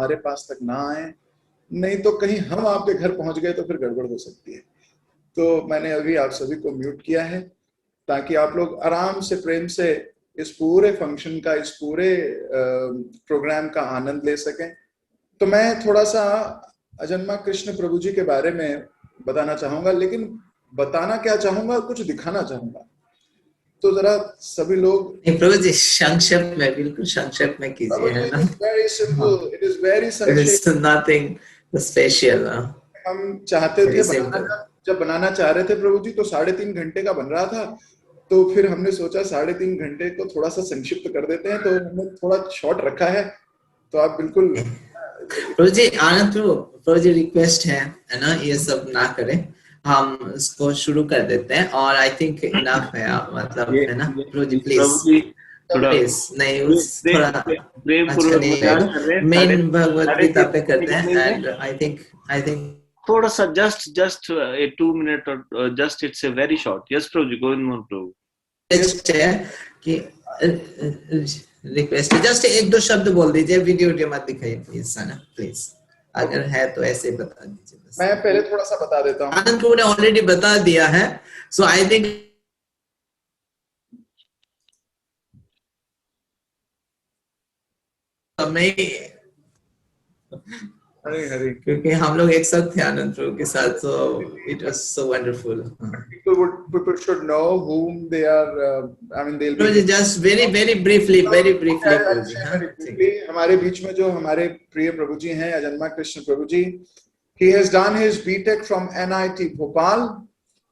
हमारे पास तक ना आए, नहीं तो कहीं हम आपके घर पहुंच गए तो फिर गड़बड़ हो सकती है। तो मैंने अभी आप सभी को म्यूट किया है ताकि आप लोग आराम से प्रेम से इस पूरे फंक्शन का, इस पूरे प्रोग्राम का आनंद ले सकें। तो मैं थोड़ा सा अजन्मा कृष्ण प्रभु जी के बारे में बताना चाहूंगा, लेकिन बताना क्या चाहूंगा, कुछ दिखाना चाहूंगा। तो जरा सभी लोग प्रभु जी संक्षेप में, बिल्कुल संक्षेप में कीजिए, है ना? Very simple, it is very संक्षेप, नथिंग स्पेशल। हम चाहते थे बनाना, जब बनाना चाह रहे थे प्रभु जी तो 3.5 घंटे का बन रहा था, तो फिर हमने सोचा 3.5 घंटे को थोड़ा सा संक्षिप्त कर देते हैं, तो हमने थोड़ा शॉर्ट रखा है। तो आप बिल्कुल प्रभु जी, आनंद प्रभु जी रिक्वेस्ट है ना, ये सब ना करें, हम इसको शुरू कर देते हैं। और आई थिंक इनफ है, मतलब है ना प्रभु जी, प्लीज प्लीज। नहीं थोड़ा मेन भगवत गीता पे करते हैं। एंड आई थिंक थोड़ा सा just a 2 minute or just it's a very short. Yes Prabhu ji, Govind Mohan Prabhu. Request है, जस्ट 1-2 शब्द बोल दीजिए, वीडियो मत दिखाइए प्लीज, है ना, प्लीज। अगर है तो ऐसे बता दीजिए बस। मैं पहले थोड़ा सा बता देता हूँ। आनंद प्रभु ने ऑलरेडी बता दिया है, सो आई थिंक हरे हरे, क्योंकि हम लोग एक साथ थे आनंद प्रभु के साथ, so it was so wonderful. People should know whom they are. I mean, they'll be just very briefly. हमारे बीच में जो हमारे प्रिय प्रभु जी हैं, अजन्मा कृष्ण प्रभु जी, he has done his BTech from NIT Bhopal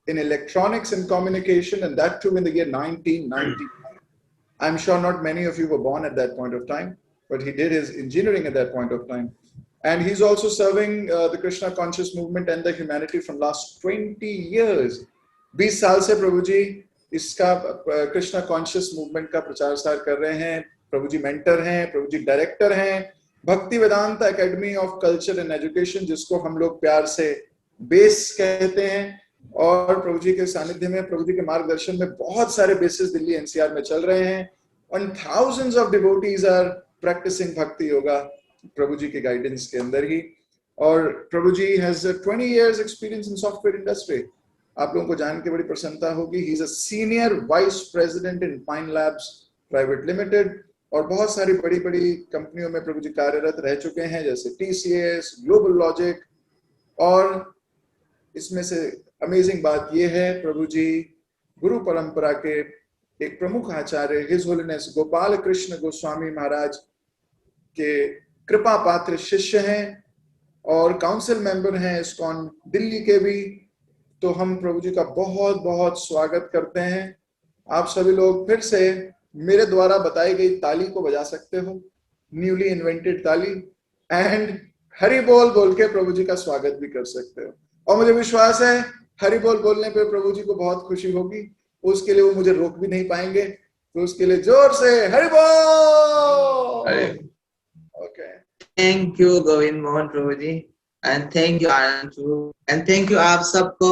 in electronics and communication, and that too in the year 1990. I'm sure not many of you were born at that point of time, but he did his engineering at that point of time. And he's also serving the Krishna conscious movement and the humanity from last 20 years. 20 साल से प्रभु जी इसका Krishna conscious movement का प्रचार प्रसार कर रहे हैं। प्रभु जी mentor हैं, प्रभु जी डायरेक्टर हैं Bhakti Vedanta academy of culture and education, जिसको हम लोग प्यार से बेस कहते हैं। और प्रभु जी के सानिध्य में, प्रभु जी के मार्गदर्शन में बहुत सारे बेसिस दिल्ली एनसीआर में चल रहे हैं, and thousands of devotees are practicing bhakti yoga प्रभु जी के गाइडेंस के अंदर ही। और प्रभु जी has 20 years experience in software industry। आप लोगों को जान के बड़ी प्रसन्नता होगी, he is a senior vice president in Pine Labs Private Limited, और बहुत सारी बड़ी बड़ी कंपनियों में प्रभु जी कार्यरत रह चुके हैं, जैसे TCS, ग्लोबल लॉजिक। और इसमें से अमेजिंग बात यह है, प्रभु जी गुरु परंपरा के एक प्रमुख आचार्य हिज होलीनेस गोपाल कृष्ण गोस्वामी महाराज के कृपा पात्र शिष्य हैं और काउंसिल मेंबर हैं इस्कॉन दिल्ली के भी। तो हम प्रभु जी का बहुत बहुत स्वागत करते हैं। आप सभी लोग फिर से मेरे द्वारा बताई गई ताली को बजा सकते हो, न्यूली इन्वेंटेड ताली, एंड हरि बोल बोल के प्रभु जी का स्वागत भी कर सकते हो। और मुझे विश्वास है हरि बोल बोलने पे प्रभु जी को बहुत खुशी होगी, उसके लिए वो मुझे रोक भी नहीं पाएंगे। तो उसके लिए जोर से हरि बोल। Okay. Thank you Govind Mohan Prabhu ji, and thank you Anand Prabhu, and thank you आप सबको,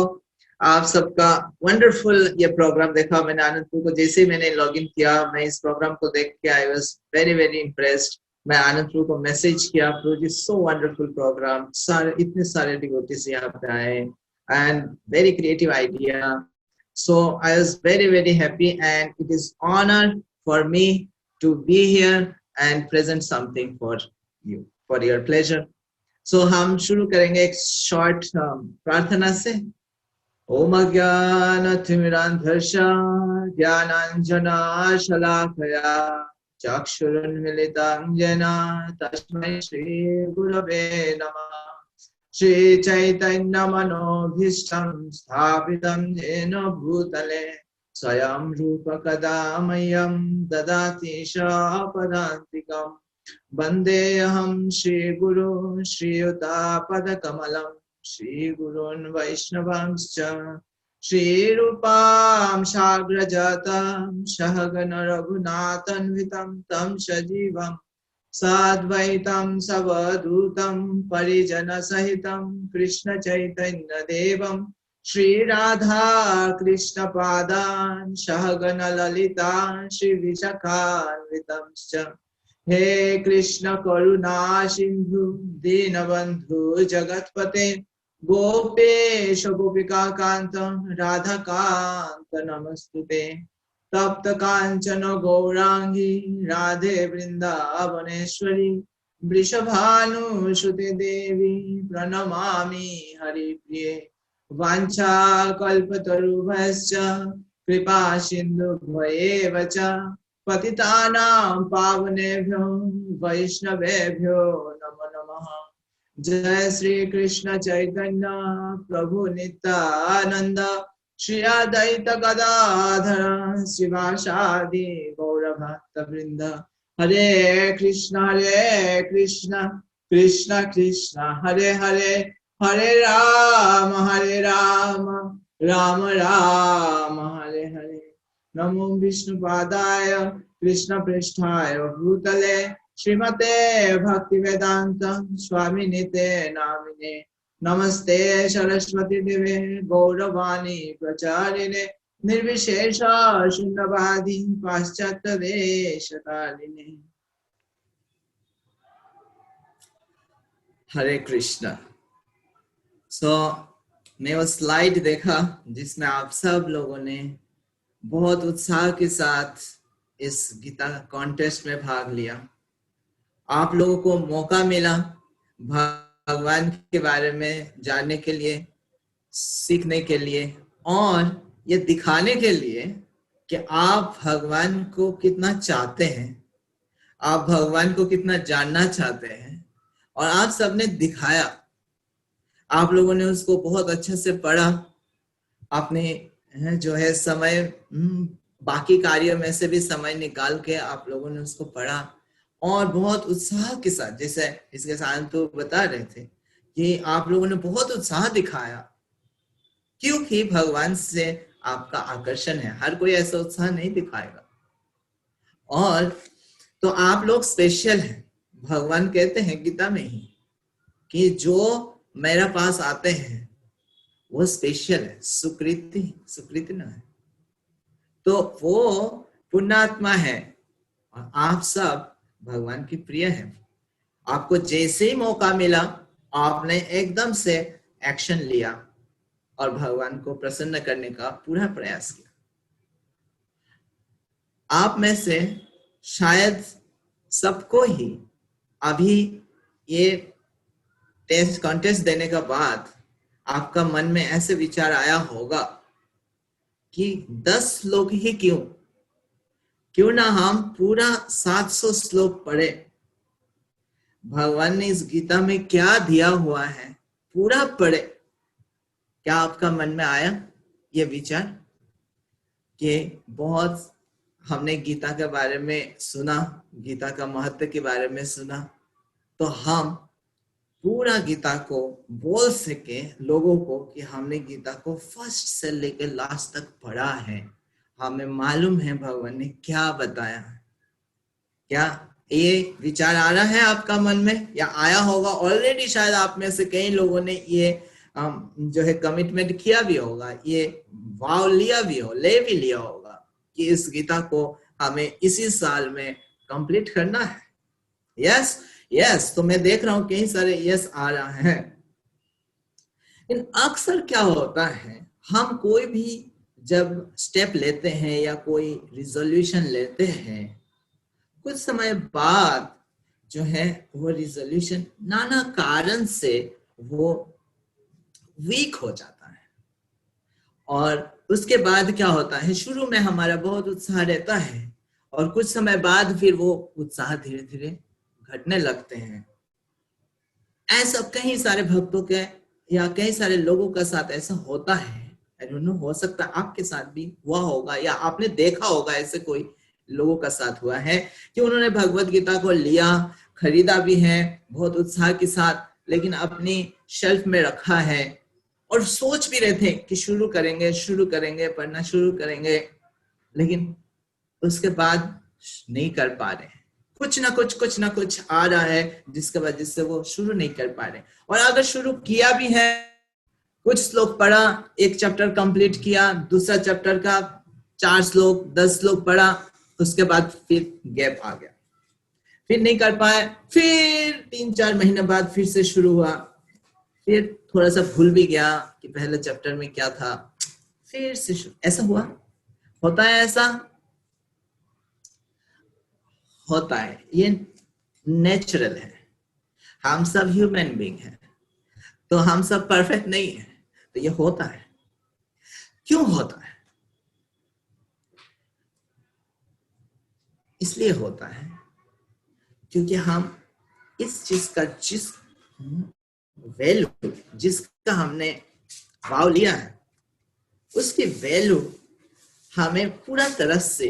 आप सबका वंडरफुल ये प्रोग्राम देखा मैंने। आनंद प्रभु को जैसे ही मैंने लॉगिन किया, मैं इस प्रोग्राम को देख के आई वाज वेरी इम्प्रेस्ड। मैं आनंद प्रभु को मैसेज किया, प्रभु जी सो वंडरफुल प्रोग्राम, सारे इतने सारे डिवोटीज यहाँ पे आए, and very creative idea. So I was very happy, and it is honor for me to be here and present something for you, for your pleasure. So हम शुरू करेंगे एक शॉर्ट प्रार्थना से। ओम अज्ञानतिमिरान्धस्य ज्ञानाञ्जना शलाकया चक्षुरुन्मीलितं येन तस्मै श्री गुरवे नमः। श्री चैतन्य मनोभीष्टं स्थापितं येन भूतले स्वयं रूप कदा मह्यं ददाति पदान्तिकम्। वन्देऽहं श्रीगुरुं श्रीयुतापदकमलं श्रीगुरून् वैष्णवांश्च श्रीरूपां साग्रजातं सहगण रघुनाथान्वितं तं सजीवं साद्वैतं सवधूतं परिजनसहितं कृष्ण चैतन्य देवं श्री राधा कृष्ण पादान् सहगण ललिता श्री विशाखान्वितंश्च हे कृष्ण करुणा सिंधु दीनबंधु जगतपते गोपेश गोपिका कांत राधा कांत नमस्तुते तप्त कांचन गौरांगी राधे वृंदावनेश्वरी वृषभानुसुते देवी प्रणमामि हरिप्रिये वाञ्छा कल्पतरुभ्यश्च कृपा सिन्धुभ्येव च पतितानां पावनेभ्यो वैष्णवेभ्यो नमो नमः। जय श्री कृष्ण चैतन्य प्रभु नित्यानंद श्री अद्वैत गदाधर शिवासादि गौरभक्तवृंद। हरे कृष्ण कृष्ण कृष्ण हरे हरे हरे राम राम राम हरे हरे। नमो विष्णुपादाय कृष्ण पृष्ठाय भूतले श्रीमते भक्ति वेदांत स्वामिनिते नामिने नमस्ते सरस्वती देवे गौरवाणी प्रचारिणे निर्विशेष शून्यवादी पाश्चात्य देशकालिने। हरे कृष्णा। मैं वो स्लाइड देखा जिसमें आप सब लोगों ने बहुत उत्साह के साथ इस गीता कॉन्टेस्ट में भाग लिया। आप लोगों को मौका मिला भगवान के बारे में जानने के लिए, सीखने के लिए और ये दिखाने के लिए कि आप भगवान को कितना चाहते हैं, आप भगवान को कितना जानना चाहते हैं। और आप सबने दिखाया, आप लोगों ने उसको बहुत अच्छे से पढ़ा। आपने जो है समय बाकी कार्यों में से भी समय निकाल के आप लोगों ने उसको पढ़ा और बहुत उत्साह के साथ, जैसे इसके साथ तो बता रहे थे कि आप लोगों ने बहुत उत्साह दिखाया क्योंकि भगवान से आपका आकर्षण है। हर कोई ऐसा उत्साह नहीं दिखाएगा। और तो आप लोग स्पेशल हैं। भगवान कहते हैं गीता में ही कि जो मेरे पास आते हैं वो स्पेशल है, सुकृति न है, तो वो पुण्यात्मा है। और आप सब भगवान की प्रिय हैं। आपको जैसे ही मौका मिला आपने एकदम से एक्शन लिया और भगवान को प्रसन्न करने का पूरा प्रयास किया। आप में से शायद सबको ही अभी ये टेस्ट कॉन्टेस्ट देने के बाद आपका मन में ऐसे विचार आया होगा कि 10 श्लोक ही क्यों ना हम पूरा 700 श्लोक पढ़े। भगवान ने इस गीता में क्या दिया हुआ है पूरा पढ़े। क्या आपका मन में आया ये विचार कि बहुत हमने गीता के बारे में सुना, गीता का महत्व के बारे में सुना, तो हम पूरा गीता को बोल सके लोगों को कि हमने गीता को फर्स्ट से लेकर लास्ट तक पढ़ा है, हमें मालूम है भगवान ने क्या बताया है। क्या ये विचार आ रहा है आपका मन में या आया होगा ऑलरेडी? शायद आप में से कई लोगों ने ये जो है कमिटमेंट किया भी होगा, ये वाव लिया भी लिया होगा कि इस गीता को हमें इसी साल में कंप्लीट करना है। यस, तो मैं देख रहा हूं कई सारे यस आ रहा है। लेकिन अक्सर क्या होता है, हम कोई भी जब स्टेप लेते हैं या कोई रिजोल्यूशन लेते हैं, कुछ समय बाद जो है वो रिजोल्यूशन नाना कारण से वो वीक हो जाता है। और उसके बाद क्या होता है, शुरू में हमारा बहुत उत्साह रहता है और कुछ समय बाद फिर वो उत्साह धीरे धीरे घटने लगते हैं। ऐसा कई सारे भक्तों के या कई सारे लोगों का साथ ऐसा होता है। आई डोंट नो, हो सकता है आपके साथ भी हुआ होगा या आपने देखा होगा ऐसे कोई लोगों का साथ हुआ है कि उन्होंने भगवत गीता को लिया, खरीदा भी है बहुत उत्साह के साथ, लेकिन अपनी शेल्फ में रखा है और सोच भी रहे थे कि शुरू करेंगे पढ़ना शुरू करेंगे, लेकिन उसके बाद नहीं कर पा रहे। कुछ ना कुछ आ रहा है जिसके वजह से वो शुरू नहीं कर पा रहे। और अगर शुरू किया भी है, कुछ श्लोक पढ़ा, एक चैप्टर कंप्लीट किया, दूसरा चैप्टर का 4 श्लोक 10 श्लोक पढ़ा, उसके बाद फिर गैप आ गया। फिर नहीं कर पाए, फिर 3-4 महीने बाद फिर से शुरू हुआ, फिर थोड़ा सा भूल भी गया कि पहले चैप्टर में क्या था, फिर से शुरू। ऐसा हुआ, होता है ऐसा, होता है, ये नेचुरल है। हम सब ह्यूमन बीइंग हैं, तो हम सब परफेक्ट नहीं है, तो ये होता है। क्यों होता है? इसलिए होता है क्योंकि हम इस चीज का, जिस वैल्यू, जिसका हमने भाव लिया है, उसकी वैल्यू हमें पूरा तरह से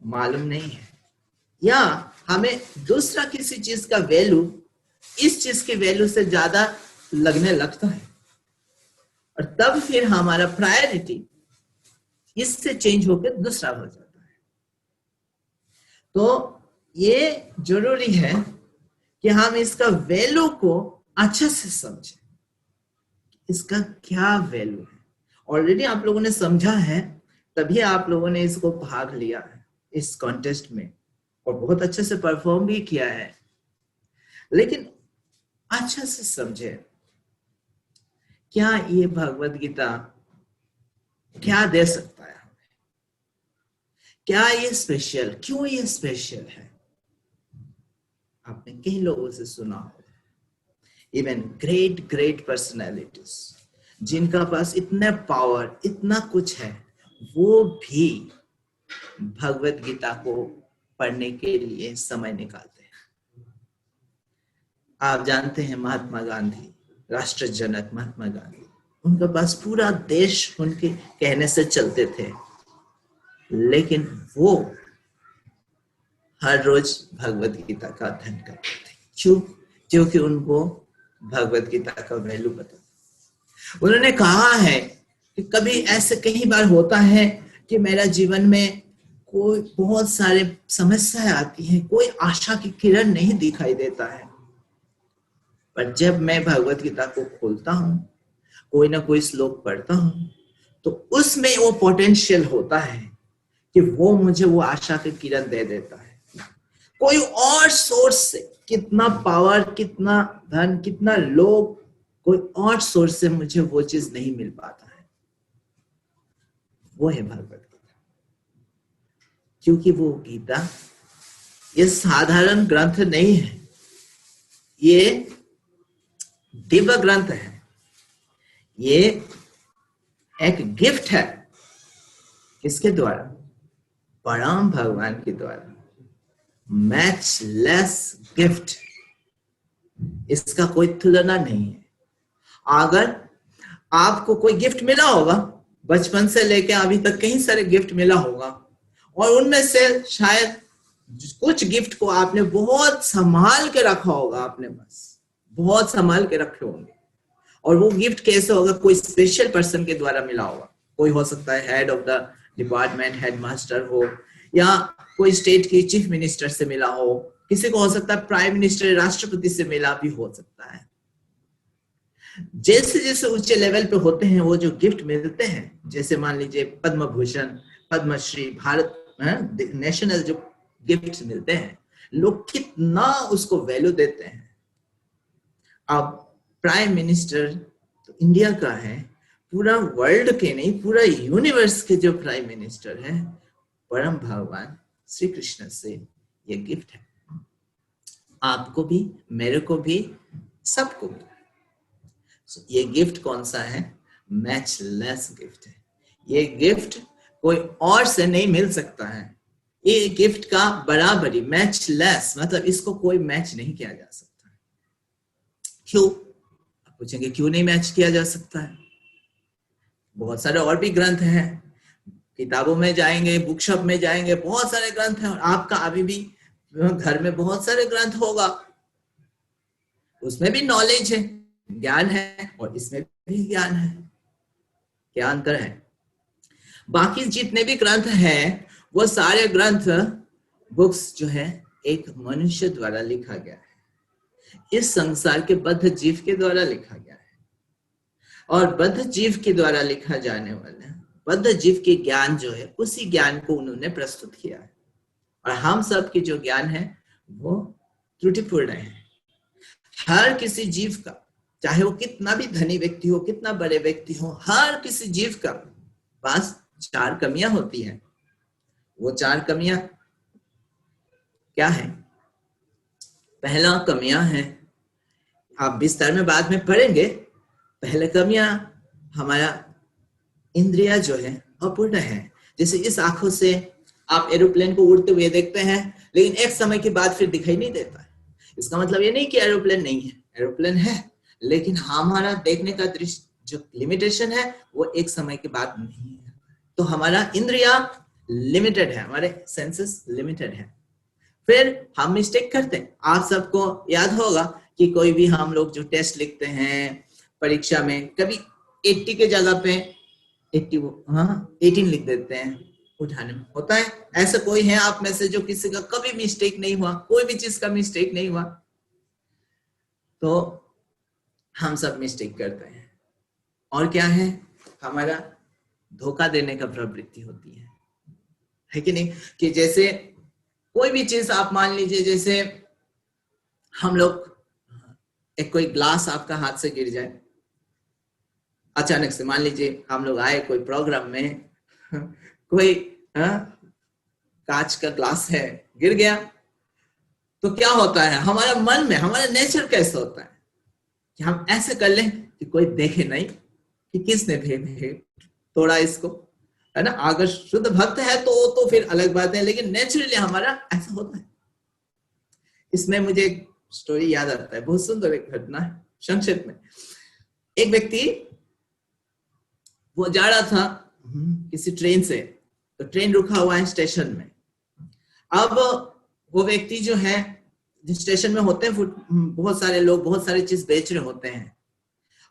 मालूम नहीं है, या हमें दूसरा किसी चीज का वैल्यू इस चीज की वैल्यू से ज्यादा लगने लगता है, और तब फिर हमारा प्रायोरिटी इससे चेंज होकर दूसरा हो जाता है। तो ये जरूरी है कि हम इसका वैल्यू को अच्छे से समझें, इसका क्या वैल्यू है। ऑलरेडी आप लोगों ने समझा है, तभी आप लोगों ने इसको भाग लिया है इस कॉन्टेस्ट में, और बहुत अच्छे से परफॉर्म भी किया है। लेकिन अच्छा से समझे, क्या ये भगवत गीता क्या दे सकता है हमें, क्या ये स्पेशल, क्यों ये स्पेशल है। आपने कई लोगों से सुना हो, इवन ग्रेट ग्रेट पर्सनैलिटीज जिनका पास इतने पावर, इतना कुछ है, वो भी भगवत गीता को पढ़ने के लिए समय निकालते हैं। आप जानते हैं महात्मा गांधी, राष्ट्र जनक महात्मा गांधी, उनके पास पूरा देश उनके कहने से चलते थे, लेकिन वो हर रोज भगवत गीता का अध्ययन करते थे। क्यों? क्योंकि उनको भगवत गीता का वैल्यू पता। उन्होंने कहा है कि कभी ऐसे कई बार होता है कि मेरा जीवन में कोई बहुत सारे समस्याएं आती हैं, कोई आशा की किरण नहीं दिखाई देता है, पर जब मैं भगवत गीता को खोलता हूं, कोई ना कोई श्लोक पढ़ता हूं, तो उसमें वो पोटेंशियल होता है कि वो मुझे वो आशा की किरण दे देता है। कोई और सोर्स से, कितना पावर, कितना धन, कितना लोग, कोई और सोर्स से मुझे वो चीज नहीं मिल पाता है, वो है भगवत गीता। क्योंकि वो गीता ये साधारण ग्रंथ नहीं है, ये दिव्य ग्रंथ है, ये एक गिफ्ट है। किसके द्वारा? परम भगवान के द्वारा। मैचलेस गिफ्ट, इसका कोई तुलना नहीं है। अगर आपको कोई गिफ्ट मिला होगा, बचपन से लेके अभी तक कई सारे गिफ्ट मिला होगा, और उनमें से शायद कुछ गिफ्ट को आपने बहुत संभाल के रखा होगा, अपने पास बहुत संभाल के रखे होंगे, और वो गिफ्ट कैसे होगा? कोई स्पेशल पर्सन के द्वारा मिला होगा। कोई हो सकता है head of the department, head master हो, या कोई स्टेट की चीफ मिनिस्टर से मिला हो, किसी को हो सकता है प्राइम मिनिस्टर, राष्ट्रपति से मिला भी हो सकता है। जैसे जैसे ऊंचे लेवल पे होते हैं वो जो गिफ्ट मिलते हैं, जैसे मान लीजिए पद्म भूषण, पद्मश्री, भारत नेशनल जो गिफ्ट मिलते हैं, लोग कितना उसको वैल्यू देते हैं। अब प्राइम मिनिस्टर तो इंडिया का है, पूरा वर्ल्ड के नहीं, पूरा यूनिवर्स के जो प्राइम मिनिस्टर है, परम भगवान श्री कृष्ण से ये गिफ्ट है। आपको भी, मेरे को भी, सबको भी। ये गिफ्ट कौन सा है? मैचलेस गिफ्ट है। ये गिफ्ट कोई और से नहीं मिल सकता है। ये गिफ्ट का बराबरी, मैचलेस मतलब इसको कोई मैच नहीं किया जा सकता। क्यों? आप पूछेंगे क्यों नहीं मैच किया जा सकता है? बहुत सारे और भी ग्रंथ हैं, किताबों में जाएंगे, बुक शॉप में जाएंगे, बहुत सारे ग्रंथ हैं, और आपका अभी भी घर में बहुत सारे ग्रंथ होगा, उसमें भी नॉलेज है, ज्ञान है, और इसमें भी ज्ञान है। क्या अंतर है? बाकी जितने भी ग्रंथ हैं, वो सारे ग्रंथ, बुक्स जो है, एक मनुष्य द्वारा लिखा गया है, इस संसार के बद्ध जीव के द्वारा लिखा गया है, और बद्ध जीव के द्वारा लिखा जाने वाला बद्ध जीव के ज्ञान जो है, उसी ज्ञान को उन्होंने प्रस्तुत किया है। और हम सब की जो ज्ञान है वो त्रुटिपूर्ण है। हर किसी जीव का, चाहे वो कितना भी धनी व्यक्ति हो, कितना बड़े व्यक्ति हो, हर किसी जीव का पास 4 कमियां होती हैं। वो 4 कमियां क्या है? पहला कमियां है, आप विस्तार में बाद में पढ़ेंगे। पहले कमियां, हमारा इंद्रिया जो है अपूर्ण है। जैसे इस आंखों से आप एरोप्लेन को उड़ते हुए देखते हैं, लेकिन एक समय के बाद फिर दिखाई नहीं देता है। इसका मतलब ये नहीं कि एरोप्लेन नहीं है, एरोप्लेन है, लेकिन हमारा देखने का दृश्य जो लिमिटेशन है वो एक समय के बाद नहीं है। तो हमारा इंद्रिया लिमिटेड है, हमारे सेंसेस लिमिटेड है। फिर हम मिस्टेक करते हैं। आप सबको याद होगा कि कोई भी हम लोग जो टेस्ट लिखते हैं परीक्षा में, कभी 80 के जगह पे 18 लिख देते हैं, उठाने में होता है। ऐसा कोई है आप में से जो किसी का कभी मिस्टेक नहीं हुआ, कोई भी चीज का मिस्टेक नहीं हुआ? तो हम सब मिस्टेक करते हैं। और क्या है? हमारा धोखा देने का प्रवृत्ति होती है कि नहीं? कि जैसे कोई भी चीज आप मान लीजिए, जैसे हम लोग एक कोई ग्लास आपका हाथ से गिर जाए अचानक से, मान लीजिए हम लोग आए कोई प्रोग्राम में, कोई कांच का ग्लास है, गिर गया, तो क्या होता है हमारा मन में? हमारा नेचर कैसा होता है कि हम ऐसे कर लें कि कोई देखे नहीं कि किसने भी तोड़ा इसको, है ना? अगर शुद्ध भक्त है तो फिर अलग बात है, लेकिन नेचुरली हमारा ऐसा होता है। इसमें मुझे एक स्टोरी याद आता है, बहुत सुंदर एक घटना है। संक्षेप में, एक व्यक्ति वो जा रहा था किसी ट्रेन से, तो ट्रेन रुका हुआ है स्टेशन में। अब वो व्यक्ति जो है, जिस स्टेशन में होते हैं बहुत सारे लोग बहुत सारी चीज बेच रहे होते हैं,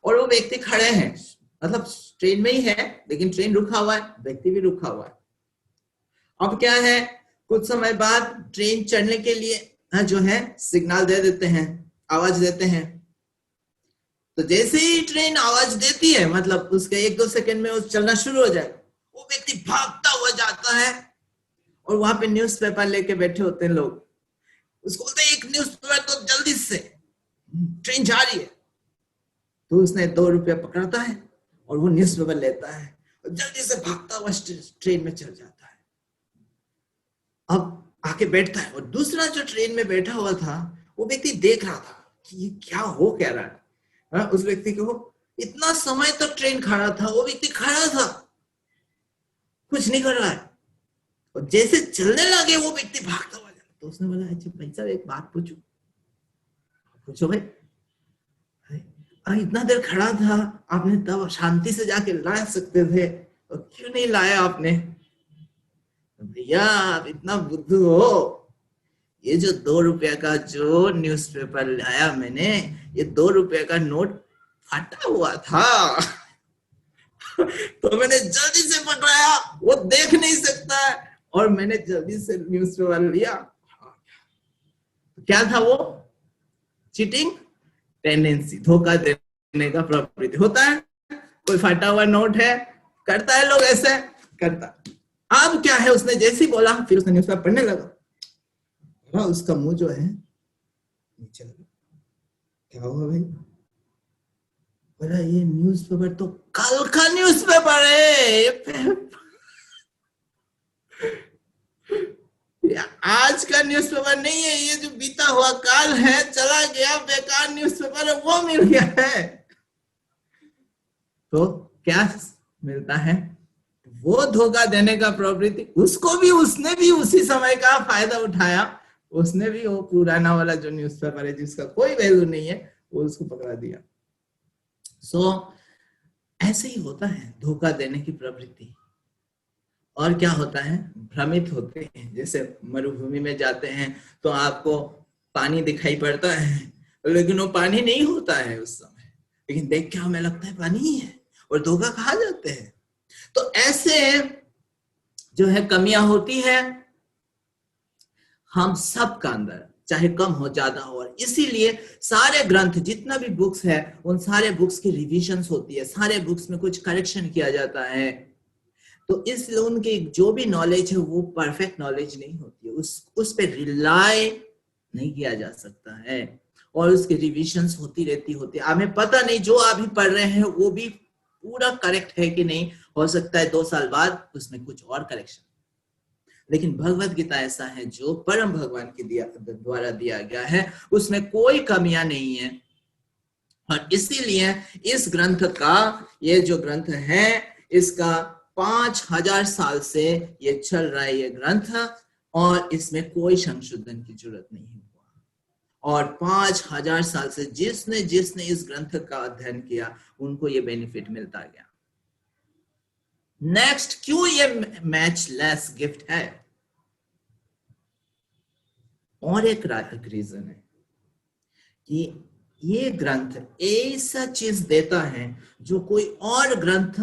और वो व्यक्ति खड़े हैं, मतलब ट्रेन में ही है लेकिन ट्रेन रुका हुआ है, व्यक्ति भी रुका हुआ है। अब क्या है, कुछ समय बाद ट्रेन चढ़ने के लिए जो है सिग्नल दे देते हैं, आवाज देते हैं। तो जैसे ही ट्रेन आवाज देती है, मतलब उसके 1-2 सेकंड में वो चलना शुरू हो जाए, वो व्यक्ति भागता हुआ जाता है, और वहां पे न्यूज़पेपर लेके बैठे होते हैं लोग। उसको बोलते हैं एक न्यूज़पेपर तो जल्दी से, ट्रेन जा रही है। तो उसने 2 रुपया पकड़ता है और वो न्यूज़पेपर लेता है और जल्दी से भागता हुआ ट्रेन में चल जाता है। अब आके बैठता है, और दूसरा जो ट्रेन में बैठा हुआ था वो व्यक्ति देख रहा था कि ये क्या हो क्या रहा है। उस व्यक्ति को इतना समय तक ट्रेन खड़ा था, वो व्यक्ति खड़ा था, कुछ नहीं कर रहा है, और जैसे चलने लगे वो व्यक्ति भागता हुआ जाता। तो उसने बोला, अच्छा भाई साहब एक बात पूछो भाई, इतना देर खड़ा था, आपने तब शांति से जाके ला सकते थे, और क्यों नहीं लाया आपने? भैया आप इतना बुद्धू हो, ये जो 2 रुपया का जो न्यूज़पेपर लाया मैंने, ये 2 रुपया का नोट फटा हुआ था। तो मैंने जल्दी से पकड़ाया, वो देख नहीं सकता है, और मैंने जल्दी से न्यूज़पेपर लिया। क्या था वो? चीटिंग टेंडेंसी, धोखा देने का प्रवृत्ति होता है। कोई फटा हुआ नोट है, करता है लोग ऐसे करता। अब क्या है, उसने जैसे ही बोला, फिर उसने न्यूज़पेपर पढ़ने लगा, उसका मुंह जो है नीचे लगा। क्या हुआ भाई? बोला ये न्यूज़पेपर तो कल का न्यूज़पेपर है, आज का न्यूज़पेपर नहीं है, ये जो बीता हुआ काल है, चला गया बेकार न्यूज़पेपर है, वो मिल गया है। तो क्या मिलता है? वो धोखा देने का प्रवृत्ति, उसने भी उसी समय का फायदा उठाया, उसने भी वो पुराना वाला जो न्यूज़पेपर है जिसका कोई वैल्यू नहीं है, वो उसको पकड़ा दिया। ऐसे ही होता है धोखा देने की प्रवृत्ति। और क्या होता है? भ्रमित होते हैं। जैसे मरुभूमि में जाते हैं तो आपको पानी दिखाई पड़ता है, लेकिन वो पानी नहीं होता है उस समय, लेकिन देख के हमें लगता है पानी ही है, और धोखा खा जाते हैं। तो ऐसे जो है कमियां होती है हम सब का अंदर, चाहे कम हो ज्यादा हो। और इसीलिए सारे ग्रंथ, जितना भी बुक्स है, उन सारे बुक्स की रिविजन्स होती है, सारे बुक्स में कुछ करेक्शन किया जाता है। तो इसलिए उनकी जो भी नॉलेज है वो परफेक्ट नॉलेज नहीं होती है, उस पे रिलाई नहीं किया जा सकता है, और उसके रिविजन्स होती रहती हमें पता नहीं जो अभी पढ़ रहे हैं वो भी पूरा करेक्ट है कि नहीं, हो सकता है 2 साल बाद उसमें कुछ और करेक्शन। लेकिन भगवत गीता ऐसा है जो परम भगवान के द्वारा दिया गया है, उसमें कोई कमियां नहीं है। और इसीलिए इस ग्रंथ का, ये जो ग्रंथ है इसका 5000 साल से ये चल रहा है ये ग्रंथ, और इसमें कोई संशोधन की जरूरत नहीं हुआ। और 5000 साल से जिसने जिसने इस ग्रंथ का अध्ययन किया उनको ये बेनिफिट मिलता गया। नेक्स्ट, क्यों ये मैचलेस गिफ्ट है? और एक रीजन है कि ये ग्रंथ ऐसा चीज देता है जो कोई और ग्रंथ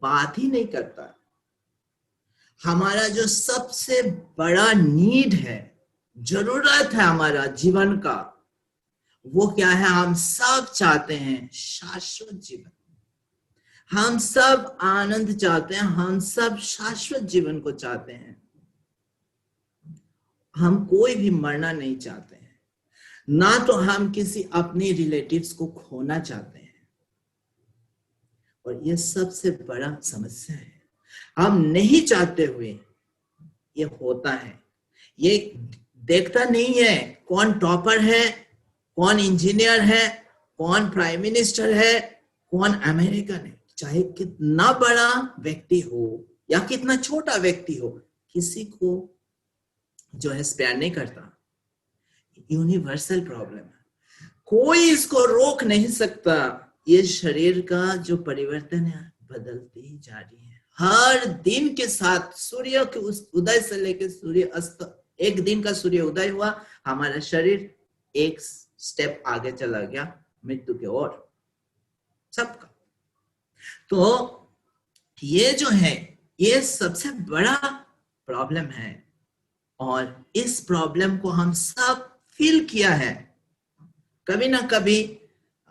बात ही नहीं करता। हमारा जो सबसे बड़ा नीड है, जरूरत है हमारा जीवन का, वो क्या है? हम सब चाहते हैं शाश्वत जीवन, हम सब आनंद चाहते हैं, हम सब शाश्वत जीवन को चाहते हैं। हम कोई भी मरना नहीं चाहते हैं, ना तो हम किसी अपने रिलेटिव्स को खोना चाहते हैं। और ये सबसे बड़ा समस्या है, हम नहीं चाहते हुए ये होता है। ये देखता नहीं है कौन टॉपर है, कौन इंजीनियर है, कौन प्राइम मिनिस्टर है, कौन अमेरिकन है। चाहे कितना बड़ा व्यक्ति हो या कितना छोटा व्यक्ति हो, किसी को जो है स्पेयर नहीं करता। यूनिवर्सल प्रॉब्लम है, कोई इसको रोक नहीं सकता। ये शरीर का जो परिवर्तन है बदलती ही जा रही है हर दिन के साथ। सूर्य के उस उदय से लेकर सूर्य अस्त, एक दिन का सूर्य उदय हुआ, हमारा शरीर एक स्टेप आगे चला गया मृत्यु की ओर, सबका। तो ये जो है ये सबसे बड़ा प्रॉब्लम है, और इस प्रॉब्लम को हम सब फील किया है कभी ना कभी।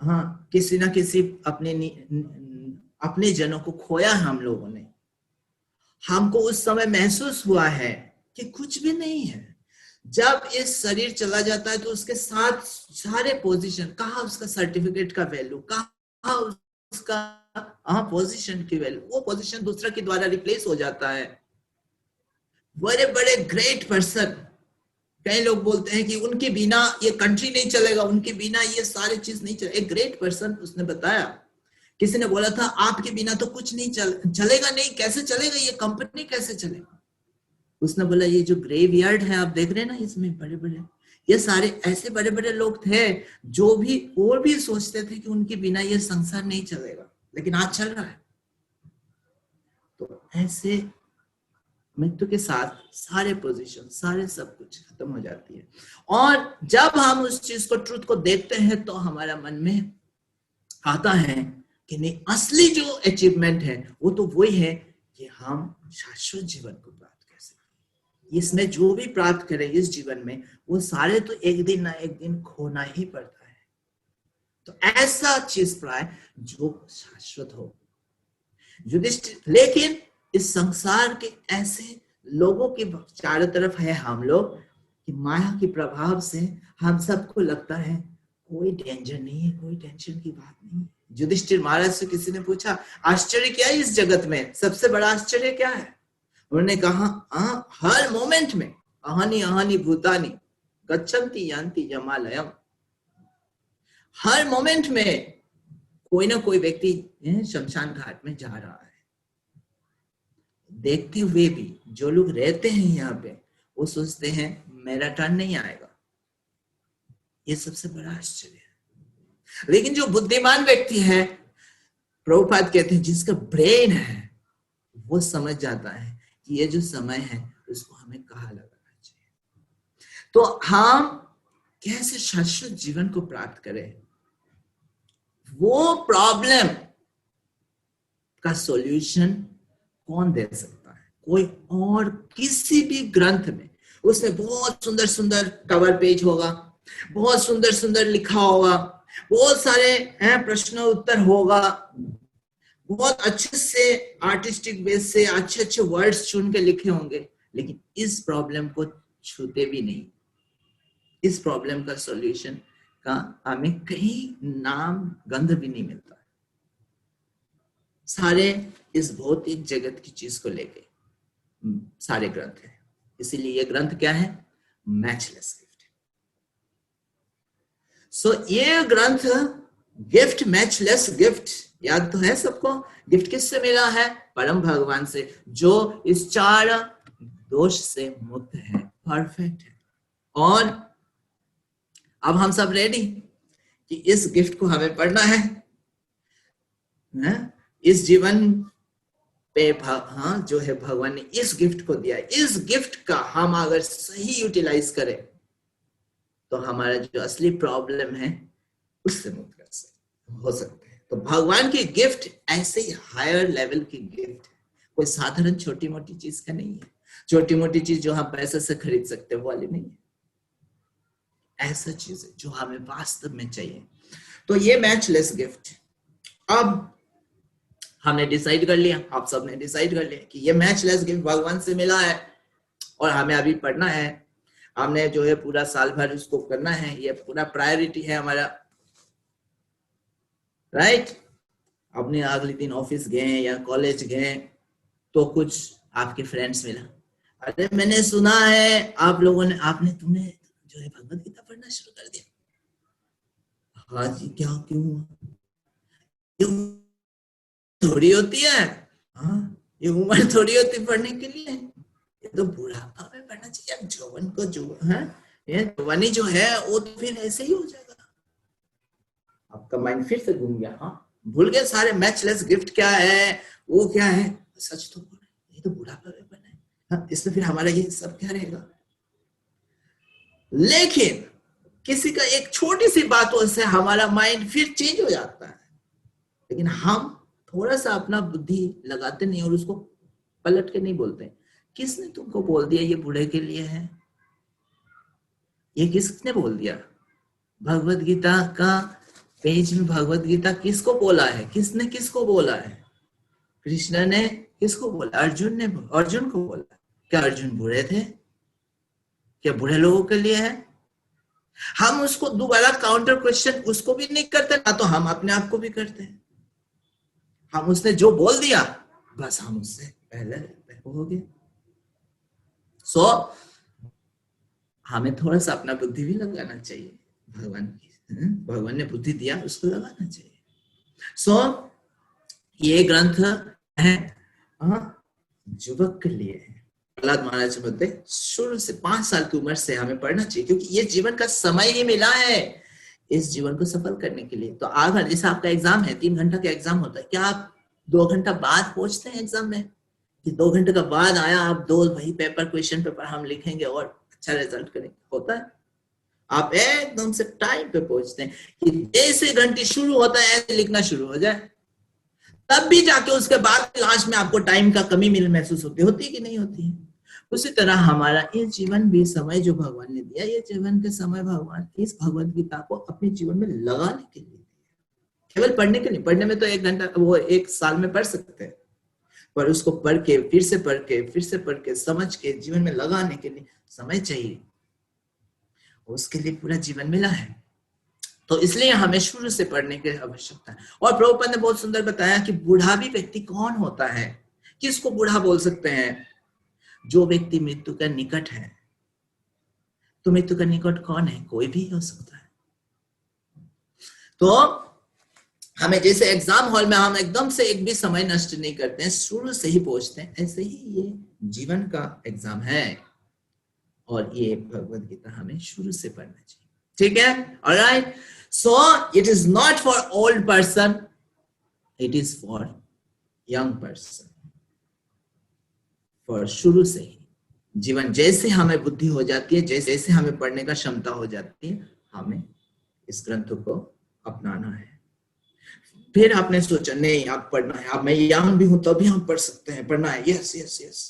हाँ, किसी ना किसी अपने जनों को खोया हम लोगों ने। हमको उस समय महसूस हुआ है कि कुछ भी नहीं है। जब इस शरीर चला जाता है तो उसके साथ सारे पोजीशन, कहा उसका सर्टिफिकेट का वैल्यू, कहा उसका पोजीशन की वैल्यू, वो पोजीशन दूसरा के द्वारा रिप्लेस हो जाता है। बड़े बड़े ग्रेट पर्सन, कई लोग बोलते हैं कि उनके बिना ये कंट्री नहीं चलेगा, उनके बिना ये सारी चीज नहीं चलेगा। एक ग्रेट पर्सन उसने बताया, किसी ने बोला था आपके बिना तो कुछ नहीं चलेगा। नहीं, कैसे चलेगा? ये कंपनी कैसे चलेगा? उसने बोला ये जो ग्रेवयार्ड है आप देख रहे हैं ना, इसमें बड़े बड़े, ये सारे ऐसे बड़े बड़े लोग थे जो भी और भी सोचते थे कि उनके बिना ये संसार नहीं चलेगा, लेकिन आज चल रहा है। तो ऐसे मृत्यु के साथ सारे पोजीशन, सारे सब कुछ खत्म हो जाती है। और जब हम उस चीज को, ट्रूथ को देखते हैं तो हमारा मन में आता है कि नहीं, असली जो अचीवमेंट है वो तो वही है कि हम शाश्वत जीवन को प्राप्त कर सकें। इसमें जो भी प्राप्त करें इस जीवन में, वो सारे तो एक दिन ना एक दिन खोना ही पड़ता है। तो ऐसा चीज पाए जो शाश्वत हो। युधिष्ठिर, लेकिन इस संसार के ऐसे लोगों के चारों तरफ है हम लोग कि माया के प्रभाव से हम सबको लगता है कोई डेंजर नहीं है, कोई टेंशन की बात नहीं है। युधिष्ठिर महाराज से किसी ने पूछा आश्चर्य क्या है इस जगत में, सबसे बड़ा आश्चर्य क्या है? उन्होंने कहा हर मोमेंट में अहानि अहानि भूतानि गच्छन्ति यान्ति यमालयम। हर मोमेंट में कोई ना कोई व्यक्ति शमशान घाट में जा रहा है। देखते हुए भी जो लोग रहते हैं यहाँ पे वो सोचते हैं मेरा टर्न नहीं आएगा। ये सबसे बड़ा आश्चर्य है। लेकिन जो बुद्धिमान व्यक्ति है, प्रभुपाद कहते हैं जिसका ब्रेन है, वो समझ जाता है कि ये जो समय है उसको हमें कहाँ लगाना चाहिए। तो हम कैसे शाश्वत जीवन को प्राप्त करें, वो प्रॉब्लम का सॉल्यूशन कौन दे सकता है? कोई और किसी भी ग्रंथ में उसमें बहुत सुंदर सुंदर कवर पेज होगा, बहुत सुंदर सुंदर लिखा होगा, बहुत सारे प्रश्न उत्तर होगा, बहुत अच्छे से आर्टिस्टिक बेस से अच्छे अच्छे वर्ड्स चुन के लिखे होंगे, लेकिन इस प्रॉब्लम को छूते भी नहीं। इस प्रॉब्लम का सॉल्यूशन का हमें कहीं नाम गंध भी नहीं मिलता। सारे इस भौतिक जगत की चीज को लेके सारे ग्रंथ हैं। इसीलिए ये ग्रंथ क्या है? Matchless gift. सो ये ग्रंथ गिफ्ट, मैचलेस गिफ्ट, याद तो है सबको? गिफ्ट किससे मिला है? परम भगवान से, जो इस 4 दोष से मुक्त है, परफेक्ट है। और अब हम सब रेडी कि इस गिफ्ट को हमें पढ़ना है, इस जीवन पे जो है भगवान ने इस गिफ्ट को दिया है। इस गिफ्ट का हम अगर सही यूटिलाइज करें तो हमारा जो असली प्रॉब्लम है उससे मुक्त हो सकते हैं। तो भगवान की गिफ्ट ऐसे ही हायर लेवल की गिफ्ट है, कोई साधारण छोटी मोटी चीज का नहीं है। छोटी मोटी चीज जो हम पैसे से खरीद सकते हैं वो वाली नहीं है, ऐसा चीज है जो हमें वास्तव में चाहिए। तो ये मैचलेस गिफ्ट, अब हमने डिसाइड कर लिया, आप सबने डिसाइड कर लिया कि ये मैचलेस गिफ्ट भगवान से मिला है और हमें अभी पढ़ना है। हमने जो है पूरा साल भर उसको करना है, ये पूरा प्रायोरिटी है हमारा, राइट? अपने अगले दिन ऑफिस गए या कॉलेज गए तो कुछ आपके फ्रेंड्स मिला, अरे मैंने सुना है आप लोगों ने, तुमने जो है भगवत गीता पढ़ना शुरू कर दिया। हाँ जी, क्या, क्यों? थोड़ी होती है, हाँ ये उम्र थोड़ी होती पढ़ने के लिए, ये तो बुढ़ापा में पढ़ना चाहिए। जवान को जो है, ये जवानी जो है वो तो फिर ऐसे ही हो जाएगा। आपका माइंड फिर से घूम गया, हाँ भूल गए सारे मैचलेस गिफ्ट क्या है, वो क्या है। सच तो बोल रहे, ये तो बुढ़ापा में पढ़ना है, हाँ इसमें फिर हमारा ये सब क्या रहेगा। लेकिन किसी का एक छोटी सी बातों से हमारा माइंड फिर चेंज हो जाता है, लेकिन हम थोड़ा सा अपना बुद्धि लगाते नहीं और उसको पलट के नहीं बोलते। किसने तुमको बोल दिया ये बूढ़े के लिए है? ये किसने बोल दिया? भगवत गीता का पेज में भगवत गीता किसको बोला है? किसने किसको बोला है? कृष्ण ने किसको बोला? अर्जुन ने, अर्जुन को बोला। क्या अर्जुन बूढ़े थे? क्या बूढ़े लोगों के लिए है? हम उसको दोबारा काउंटर क्वेश्चन उसको भी नहीं करते, ना तो हम अपने आप को भी करते हैं। हम उसने जो बोल दिया बस हम उससे पहले हो गए। सो हमें थोड़ा सा अपना बुद्धि भी लगाना चाहिए। भगवान ने बुद्धि दिया, उसको लगाना चाहिए। सो ये ग्रंथ है युवक के लिए है। प्रहलाद महाराज बोलते शुरू से 5 साल की उम्र से हमें पढ़ना चाहिए, क्योंकि ये जीवन का समय ही मिला है इस जीवन को सफल करने के लिए। तो अगर जैसे आपका एग्जाम है, 3 घंटा का एग्जाम होता है, क्या आप 2 घंटा बाद पहुंचते हैं एग्जाम में? कि 2 घंटे का बाद आया, आप 2 वही पेपर, क्वेश्चन पेपर हम लिखेंगे और अच्छा रिजल्ट करेंगे? होता है? आप एकदम से टाइम पे पहुंचते हैं कि जैसे घंटी शुरू होता है ऐसे लिखना शुरू हो जाए, तब भी जाके उसके बाद लास्ट में आपको टाइम का कमी महसूस होती है कि नहीं होती है? उसी तरह हमारा ये जीवन भी समय जो भगवान ने दिया, ये जीवन के समय भगवान इस भगवत गीता को अपने जीवन में लगाने के लिए, केवल पढ़ने के लिए। पढ़ने में तो 1 घंटा वो 1 साल में पढ़ सकते हैं, पर उसको पढ़ के फिर से पढ़ के समझ के जीवन में लगाने के लिए समय चाहिए। उसके लिए पूरा जीवन मिला है, तो इसलिए हमें शुरू से पढ़ने की आवश्यकता है। और प्रभुपाद ने बहुत सुंदर बताया कि बूढ़ा भी व्यक्ति कौन होता है, किसको बूढ़ा बोल सकते हैं? जो व्यक्ति मृत्यु का निकट है। तो मृत्यु का निकट कौन है? कोई भी हो सकता है। तो हमें जैसे एग्जाम हॉल में हम एकदम से एक भी समय नष्ट नहीं करते हैं, शुरू से ही पहुंचते हैं, ऐसे ही ये जीवन का एग्जाम है और ये भगवत गीता हमें शुरू से पढ़ना चाहिए। ठीक है? Alright, so it is not for old person, it is for young person. For शुरू से ही जीवन जैसे हमें बुद्धि हो जाती है, जैसे हमें पढ़ने का क्षमता हो जाती है, हमें इस ग्रंथ को अपनाना है। फिर आपने सोचा नहीं आप पढ़ना है, अब मैं यंग भी हूं तभी हम पढ़ सकते हैं, पढ़ना है, यस यस यस।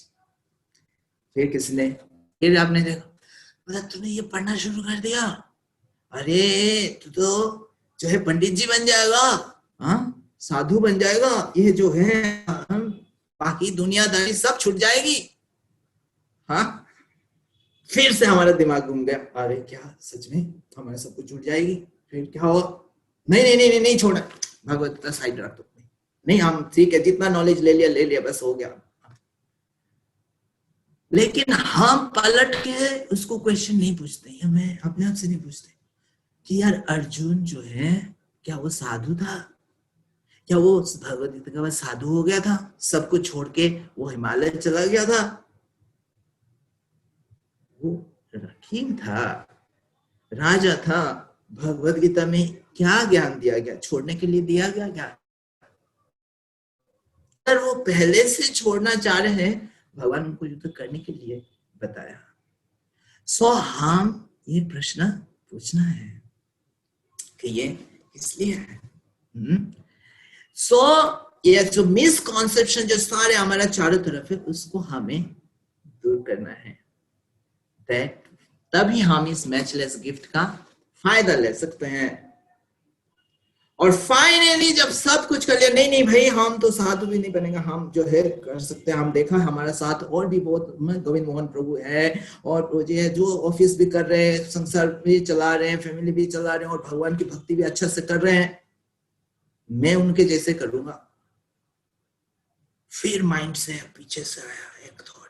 फिर किसने, फिर आपने देखा तूने ये पढ़ना शुरू कर दिया, अरे तू तो जो है पंडित जी बन जाएगा, हाँ साधु बन जाएगा, ये जो है बाकी दुनियादारी सब छूट जाएगी। हाँ फिर से हमारा दिमाग घूम गया, अरे क्या सच में हमारा सब कुछ छूट जाएगी, फिर क्या हुआ, नहीं नहीं नहीं नहीं, नहीं छोड़ा, भगवत गीता साइड रख दो, नहीं हम ठीक है जितना नॉलेज ले लिया बस हो गया। लेकिन हम पलट के उसको क्वेश्चन नहीं पूछते, हमें अपने आप से नहीं पूछते कि यार अर्जुन जो है क्या वो साधु था, क्या वो भगवत गीता के बाद साधु हो गया था, सब कुछ छोड़ के वो हिमालय चला गया था? वो रकीब था, राजा था, भगवत गीता में क्या ज्ञान दिया गया, छोड़ने के लिए दिया गया क्या? अगर वो पहले से छोड़ना चाह रहे हैं, भगवान उनको युद्ध करने के लिए बताया। हम ये प्रश्न पूछना है कि ये इसलिए है। ये जो मिसकॉन्सेप्शन जो सारे हमारा चारों तरफ है उसको हमें दूर करना है, तभी हम इस मैचलेस गिफ्ट का फायदा ले सकते हैं। और फाइनली जब सब कुछ कर लिया, नहीं नहीं भाई हम तो साधु भी नहीं बनेगा, हम जो है कर सकते हैं, हम देखा हमारा साथ और भी बहुत गोविंद मोहन प्रभु है और जी है जो ऑफिस भी कर रहे हैं, संसार भी चला रहे हैं, फैमिली भी चला रहे हैं और भगवान की भक्ति भी अच्छा से कर रहे हैं, मैं उनके जैसे करूंगा। फिर माइंड से पीछे से आया एक थॉट,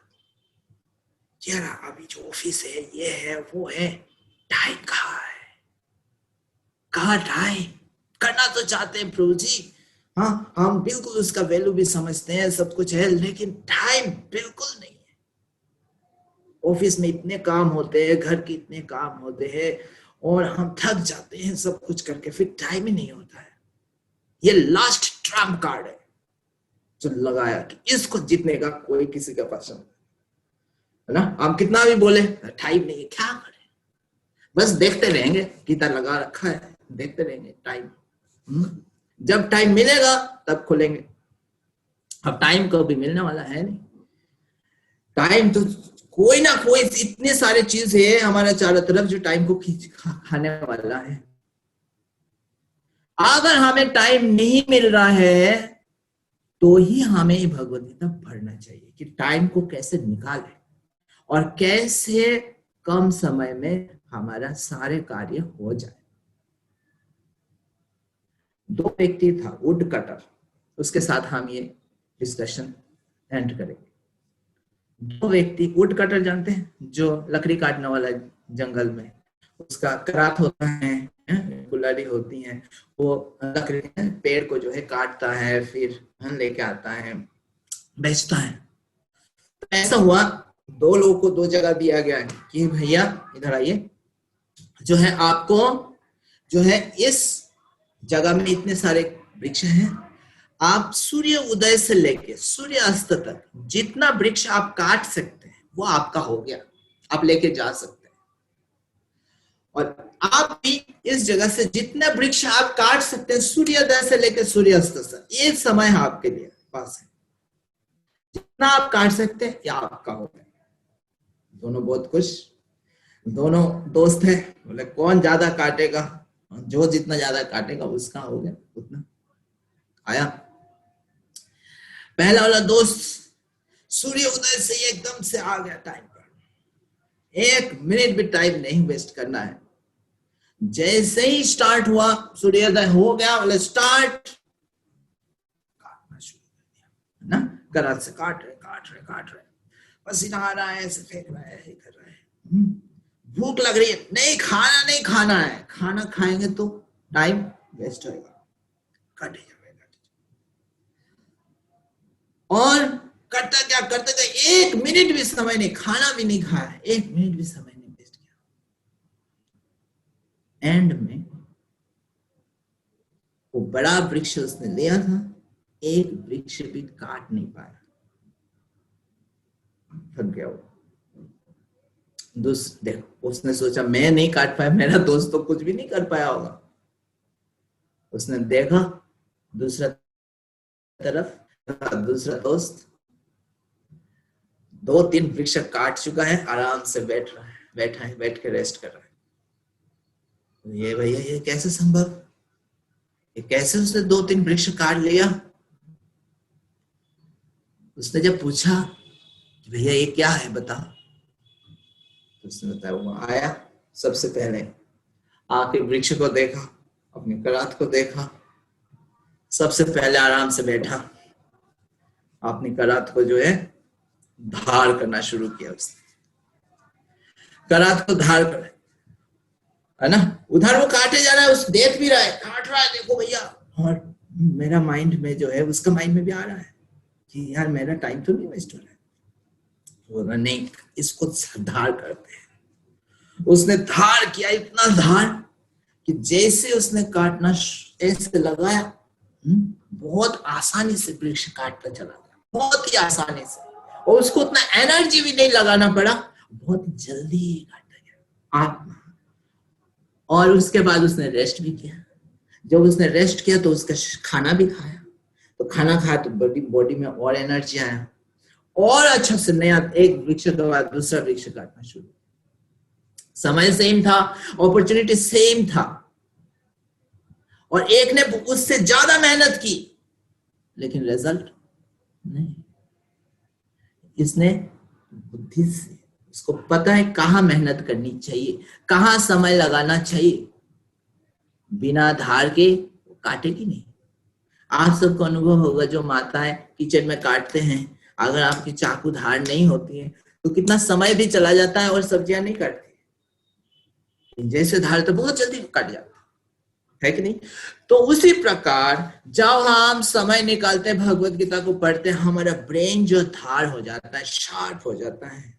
यार अभी जो ऑफिस है ये है वो है, टाइम कहाँ है, कहाँ टाइम, करना तो चाहते हैं प्रभु जी, हाँ हम बिल्कुल उसका वैल्यू भी समझते हैं, सब कुछ है, लेकिन टाइम बिल्कुल नहीं है। ऑफिस में इतने काम होते हैं, घर के इतने काम होते हैं और हम थक जाते हैं सब कुछ करके, फिर टाइम ही नहीं होता है। ये लास्ट ट्रम्प कार्ड है जो लगाया कि इसको जीतने का कोई किसी का पास है ना, हम कितना भी बोले टाइम नहीं है, क्या करें, बस देखते रहेंगे, गीता लगा रखा है, देखते रहेंगे टाइम, जब टाइम मिलेगा तब खुलेंगे। अब टाइम कभी मिलने वाला है नहीं, टाइम तो कोई ना कोई इतने सारे चीज है हमारा चारों तरफ जो टाइम को खींच खाने वाला है। अगर हमें टाइम नहीं मिल रहा है तो ही हमें भगवत गीता पढ़ना चाहिए कि टाइम को कैसे निकालें और कैसे कम समय में हमारा सारे कार्य हो जाए। दो व्यक्ति था, वुड कटर, उसके साथ हम ये डिस्कशन एंड करेंगे। दो व्यक्ति, वुड कटर जानते हैं, जो लकड़ी काटने वाला जंगल में, उसका करात होता है, कुल्हाड़ी होती है, वो लकड़ी पेड़ को जो है काटता है, फिर लेके आता है, बेचता है। तो ऐसा हुआ, दो लोगों को दो जगह दिया गया है कि भैया इधर आइए, जो है आपको जो है इस जगह में इतने सारे वृक्ष हैं, आप सूर्य उदय से लेके सूर्य अस्त तक जितना वृक्ष आप काट सकते हैं वो आपका हो गया, आप लेके जा सकते हैं। और आप भी इस जगह से जितना वृक्ष आप काट सकते हैं सूर्योदय से लेकर सूर्यास्त तक, ये समय आपके लिए पास है, जितना आप काट सकते हैं या आपका हो गया। दोनों बहुत खुश, दोनों दोस्त हैं, बोले कौन ज्यादा काटेगा, जो जितना ज्यादा काटेगा उसका हो गया उतना। आया पहला वाला दोस्त सूर्य उदय से एकदम से आ गया टाइम पर, एक मिनट भी टाइम नहीं वेस्ट करना है। जैसे ही स्टार्ट हुआ, सूर्योदय हो गया, बोले स्टार्ट, काटना शुरू कर दिया ना, गराज से काट रहे, पसीना आ रहा है, ऐसे फेंक रहा है, कर रहा है, भूख लग रही है, नहीं खाना है, खाना खाएंगे तो टाइम वेस्ट होगा, कटे जाएगा। और करता क्या, एक मिनट भी समय नहीं, खाना भी नहीं खाया, एक मिनट भी समय नहीं वेस्ट किया। एंड में वो बड़ा वृक्ष उसने लिया था, एक वृक्ष भी काट नहीं पाया, थक गया वो। देखो उसने सोचा मैं नहीं काट पाया, मेरा दोस्त तो कुछ भी नहीं कर पाया होगा। उसने देखा दूसरा तरफ, दूसरा दोस्त 2-3 वृक्ष काट चुका है, आराम से बैठ के रेस्ट कर रहा है। ये भैया ये कैसे संभव, ये कैसे उसने 2-3 वृक्ष काट लिया? उसने जब पूछा कि भैया ये क्या है बता, तो उसने बताया वो आया, सबसे पहले आके वृक्ष को देखा, अपनी करात को देखा, सबसे पहले आराम से बैठा, अपनी करात को जो है धार करना शुरू किया। उसने करात को धार कर, है ना, उधर वो काटे जा रहा है, उस देख भी रहा है, काट रहा है, देखो भैया, और मेरा माइंड में जो है, उसका माइंड में भी आ रहा है कि यार मेरा टाइम तो नहीं वेस्ट हो रहा है। बोला नहीं, इसको धार करते हैं। उसने धार किया, इतना धार कि जैसे उसने काटना ऐसे लगाया, बहुत आसानी से वृक्ष काटता चला गया, बहुत ही आसानी से, और उसको उतना एनर्जी भी नहीं लगाना पड़ा, बहुत जल्दी काटा गया। और उसके बाद उसने रेस्ट भी किया। जब उसने रेस्ट किया तो उसका खाना भी खाया, तो खाना खाया तो बॉडी में और एनर्जी आया, और अच्छा से नया एक वृक्ष के बाद दूसरा वृक्ष काटना शुरू। समय सेम था, अपॉर्चुनिटी सेम था, और एक ने उससे ज्यादा मेहनत की, लेकिन रिजल्ट नहीं। इसने बुद्धि से, उसको पता है कहाँ मेहनत करनी चाहिए, कहाँ समय लगाना चाहिए, बिना धार के काटेगी नहीं। आप सबको अनुभव होगा, जो माताएं किचन में काटते हैं, अगर आपकी चाकू धार नहीं होती है तो कितना समय भी चला जाता है और सब्जियां नहीं काटती, जैसे धार तो बहुत जल्दी कट जाता है कि नहीं। तो उसी प्रकार जब हम समय निकालते हैं, भगवत गीता को पढ़ते हैं, हमारा ब्रेन जो धार हो जाता है, शार्प हो जाता है।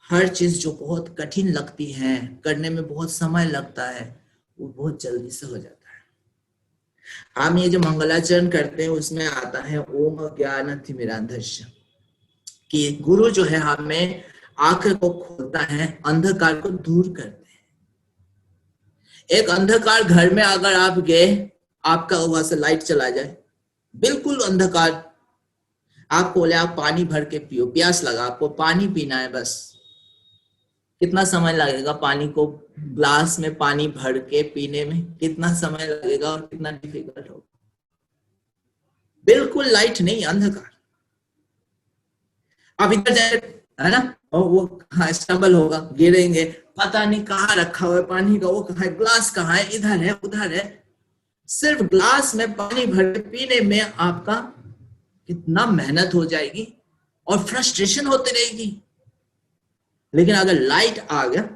हर चीज जो बहुत कठिन लगती है, करने में बहुत समय लगता है, वो बहुत जल्दी से हो जाता है। हम ये जो मंगलाचरण करते हैं उसमें आता है ओम ज्ञानतिमिरान्धस्य, कि गुरु जो है हमें आंख को खोलता है, अंधकार को दूर करते हैं। एक अंधकार घर में अगर आप गए, आपका वहां से लाइट चला जाए, बिल्कुल अंधकार, आपको बोले आप पानी भर के पियो, प्यास लगा, आपको पानी पीना है, बस कितना समय लगेगा पानी को, ग्लास में पानी भर के पीने में कितना समय लगेगा और कितना डिफिकल्ट होगा। बिल्कुल लाइट नहीं, अंधकार। अब इधर जाए, है ना, और वो कहाँ स्टम्बल होगा, गिरेंगे, पता नहीं कहाँ रखा हुआ है पानी का, वो कहाँ है, ग्लास कहाँ है, इधर है उधर है। सिर्फ ग्लास में पानी भर के पीने में आपका कितना मेहनत हो जाएगी और फ्रस्ट्रेशन होती रहेगी। लेकिन अगर लाइट आ गया,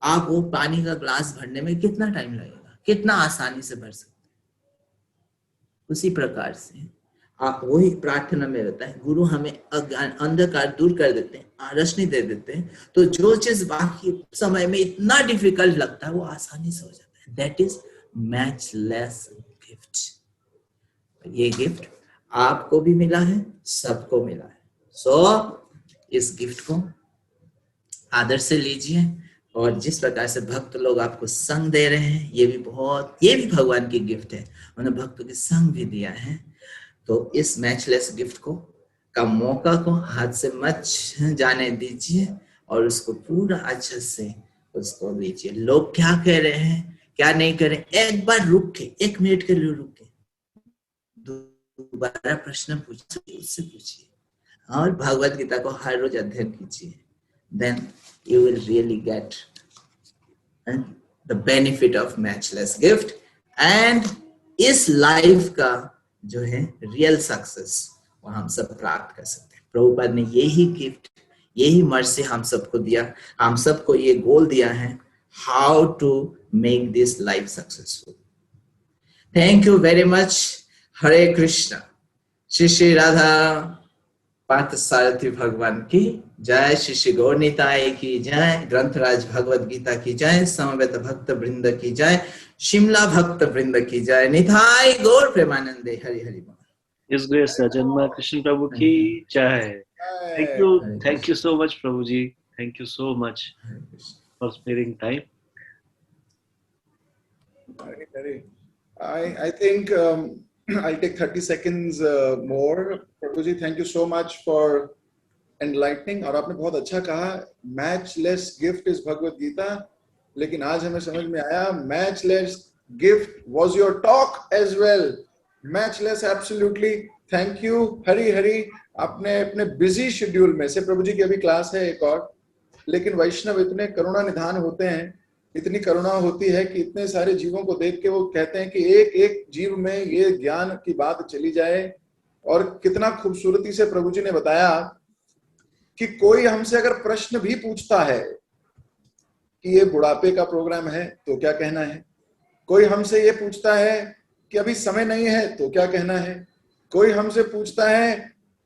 आप वो पानी का ग्लास भरने में कितना टाइम लगेगा, कितना आसानी से भर सकते हैं। उसी प्रकार से आप वही प्रार्थना में रहता है, गुरु हमें अंधकार दूर कर देते हैं, रोशनी दे देते हैं, तो जो चीज बाकी समय में इतना डिफिकल्ट लगता है वो आसानी से हो जाता है। That is matchless gift. ये गिफ्ट आपको भी मिला है, सबको मिला है। सो इस गिफ्ट को आदर से लीजिए, और जिस प्रकार से भक्त लोग आपको संग दे रहे हैं, ये भी भगवान की गिफ्ट है, उन्होंने भक्तों के संग भी दिया है। तो इस मैचलेस गिफ्ट का मौका को हाथ से मत जाने दीजिए, और उसको पूरा अच्छे से उसको लीजिए। लोग क्या कह रहे हैं, क्या नहीं कह रहे, एक बार रुक के, 1 मिनट के लिए रुक के दोबारा प्रश्न पूछिए, उससे पूछिए, और भगवत गीता को हर रोज अध्ययन कीजिए। Then you will really get the benefit of matchless gift, and इस लाइफ का जो है रियल सक्सेस वो हम सब प्राप्त कर सकते हैं। प्रभुपाद ने यही गिफ्ट, यही मर्सी हम सबको दिया, हम सबको ये गोल दिया है, how to make this life successful. Thank you very much. Hare Krishna. Shri Shri Radha Partha Sarathi भगवान की जय, श्री श्री गौर निताय की जय, ग्रंथराज भगवत गीता की जय, समवेत भक्त वृंद की जय, शिमला भक्त वृंद की जय, निताय गौर प्रेमानंदे। हरि हरि बोल। His Grace Ajahn Krishna Prabhu ki jai. Thank you so much, Prabhuji. Thank you so much for sparing time. I think I'll take 30 seconds more. Prabhuji, thank you so much for enlightening. और आपने बहुत अच्छा कहा, matchless gift is Bhagavad Gita. लेकिन आज हमें समझ में आया, matchless gift was your talk as well. Matchless, absolutely. Thank you. Hari Hari, आपने अपने busy schedule में से, प्रभु जी की अभी क्लास है एक और, लेकिन वैष्णव इतने करुणा निधान होते हैं, इतनी करुणा होती है कि इतने सारे जीवों को देख के वो कहते हैं कि एक एक जीव में ये ज्ञान की बात चली जाए। और कितना खूबसूरती से प्रभु जी ने बताया कि कोई हमसे अगर प्रश्न भी पूछता है कि ये बुढ़ापे का प्रोग्राम है तो क्या कहना है, कोई हमसे ये पूछता है कि अभी समय नहीं है तो क्या कहना है, कोई हमसे पूछता है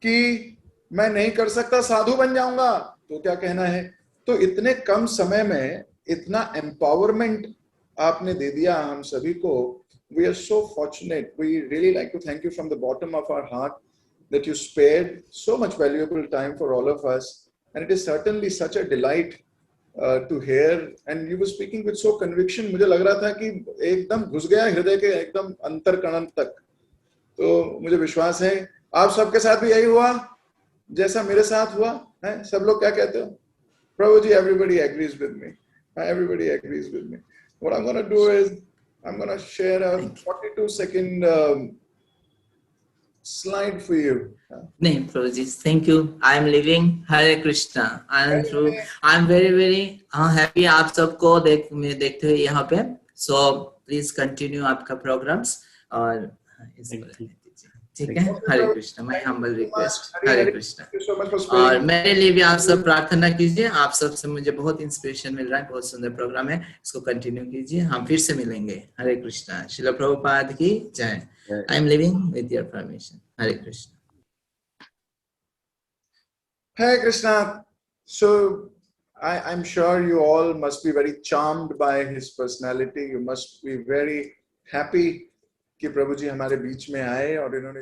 कि मैं नहीं कर सकता, साधु बन जाऊंगा तो क्या कहना है। तो इतने कम समय में इतना एम्पावरमेंट आपने दे दिया हम सभी को। We are so fortunate. We really like to thank you from the bottom of our heart that you spared so much valuable time for all of us. And it is certainly such a delight to hear. And you were speaking with so conviction. मुझे लग रहा था कि एकदम घुस गया हृदय के एकदम अंतरकण तक। तो मुझे विश्वास है आप सबके साथ भी यही हुआ जैसा मेरे साथ हुआ है। सब लोग क्या कहते हो? प्रभु जी, everybody agrees with me. Everybody agrees with me. What I'm going to do is I'm going to share a 42-second slide for you. नहीं Prabhuji, thank you. I am living Hare Krishna. I am very happy आप सबको देखते हुए यहाँ पे. So please continue आपका programs और ठीक है. हरे कृष्णा. My humble request. हरे कृष्णा. और मेरे लिए भी आप सब प्रार्थना कीजिए. आप सब से मुझे बहुत इंस्पिरेशन मिल रहा है. बहुत सुंदर प्रोग्राम है. इसको कंटिन्यू कीजिए. हम फिर से मिलेंगे. हरे कृष्णा. श्रील प्रभुपाद की जय. I am living with your permission. Hare Krishna. Hare Krishna. So I'm sure you all must be very charmed by his personality. You must be very happy कि प्रभु जी हमारे बीच में आए और इन्होंने